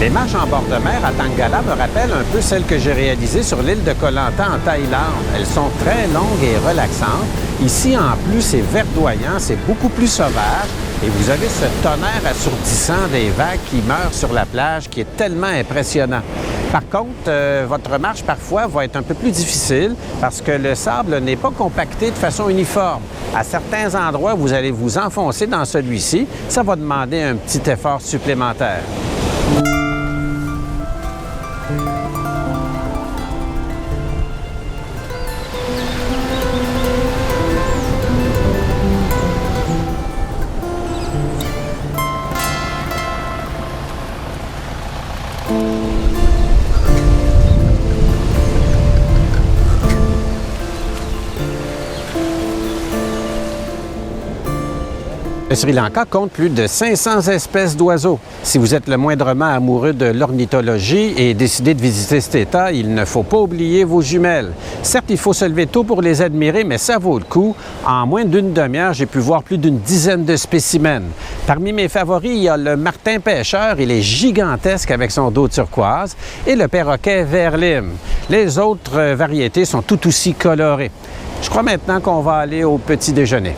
Les marches en bord de mer à Tangala me rappellent un peu celles que j'ai réalisées sur l'île de Koh Lanta en Thaïlande. Elles sont très longues et relaxantes. Ici, en plus, c'est verdoyant, c'est beaucoup plus sauvage et vous avez ce tonnerre assourdissant des vagues qui meurent sur la plage qui est tellement impressionnant. Par contre, votre marche parfois va être un peu plus difficile parce que le sable n'est pas compacté de façon uniforme. À certains endroits, vous allez vous enfoncer dans celui-ci. Ça va demander un petit effort supplémentaire. Le Sri Lanka compte plus de 500 espèces d'oiseaux. Si vous êtes le moindrement amoureux de l'ornithologie et décidez de visiter cet État, il ne faut pas oublier vos jumelles. Certes, il faut se lever tôt pour les admirer, mais ça vaut le coup. En moins d'une demi-heure, j'ai pu voir plus d'une dizaine de spécimens. Parmi mes favoris, il y a le martin pêcheur. Il est gigantesque avec son dos turquoise. Et le perroquet vert lime. Les autres variétés sont tout aussi colorées. Je crois maintenant qu'on va aller au petit déjeuner.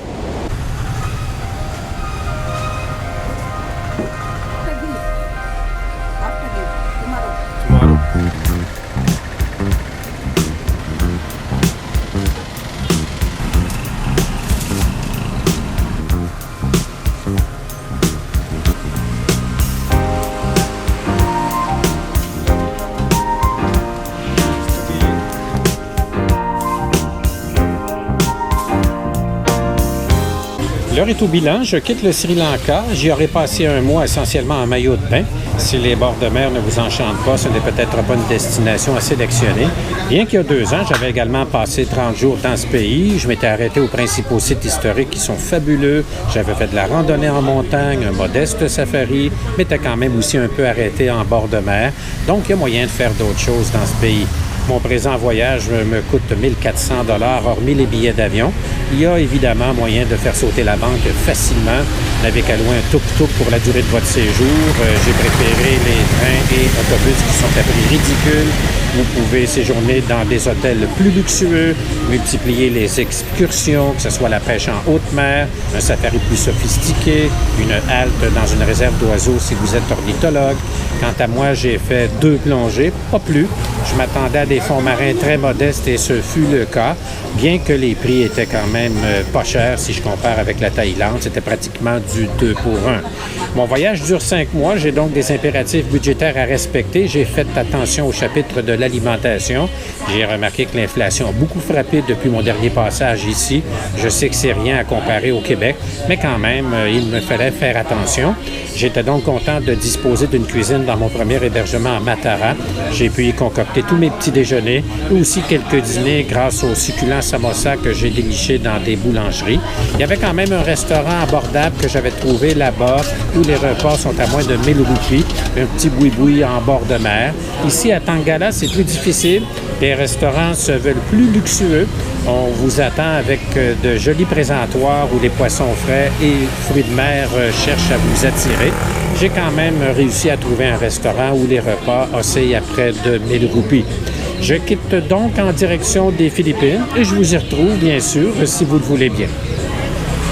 L'heure est au bilan. Je quitte le Sri Lanka. J'y aurais passé un mois essentiellement en maillot de bain. Si les bords de mer ne vous enchantent pas, ce n'est peut-être pas une destination à sélectionner. Bien qu'il y a 2 ans, j'avais également passé 30 jours dans ce pays. Je m'étais arrêté aux principaux sites historiques qui sont fabuleux. J'avais fait de la randonnée en montagne, un modeste safari, mais m'étais quand même aussi un peu arrêté en bord de mer. Donc, il y a moyen de faire d'autres choses dans ce pays. Mon présent voyage me coûte 1 400 $ hormis les billets d'avion. Il y a évidemment moyen de faire sauter la banque facilement. N'avez qu'à louer un tuk-tuk pour la durée de votre séjour. J'ai préféré les trains et autobus qui sont à prix ridicule. Vous pouvez séjourner dans des hôtels plus luxueux, multiplier les excursions, que ce soit la pêche en haute mer, un safari plus sophistiqué, une halte dans une réserve d'oiseaux si vous êtes ornithologue. Quant à moi, j'ai fait 2 plongées, pas plus. Je m'attendais à des fonds marins très modestes et ce fut le cas, bien que les prix étaient quand même pas chers si je compare avec la Thaïlande. C'était pratiquement du 2 pour 1. Mon voyage dure 5 mois, j'ai donc des impératifs budgétaires à respecter. J'ai fait attention au chapitre de l'alimentation. J'ai remarqué que l'inflation a beaucoup frappé depuis mon dernier passage ici. Je sais que c'est rien à comparer au Québec, mais quand même, il me fallait faire attention. J'étais donc content de disposer d'une cuisine dans mon premier hébergement à Matara. J'ai pu y concocter tous mes petits déjeuners et aussi quelques dîners grâce aux succulents samosas que j'ai dénichés dans des boulangeries. Il y avait quand même un restaurant abordable que j'avais trouvé là-bas où les repas sont à moins de 1000 roupies, un petit boui-boui en bord de mer. Ici, à Tangala, c'est plus difficile. Les restaurants se veulent plus luxueux. On vous attend avec de jolis présentoirs où les poissons frais et fruits de mer cherchent à vous attirer. J'ai quand même réussi à trouver un restaurant où les repas oscillent à près de 1000 roupies. Je quitte donc en direction des Philippines et je vous y retrouve, bien sûr, si vous le voulez bien.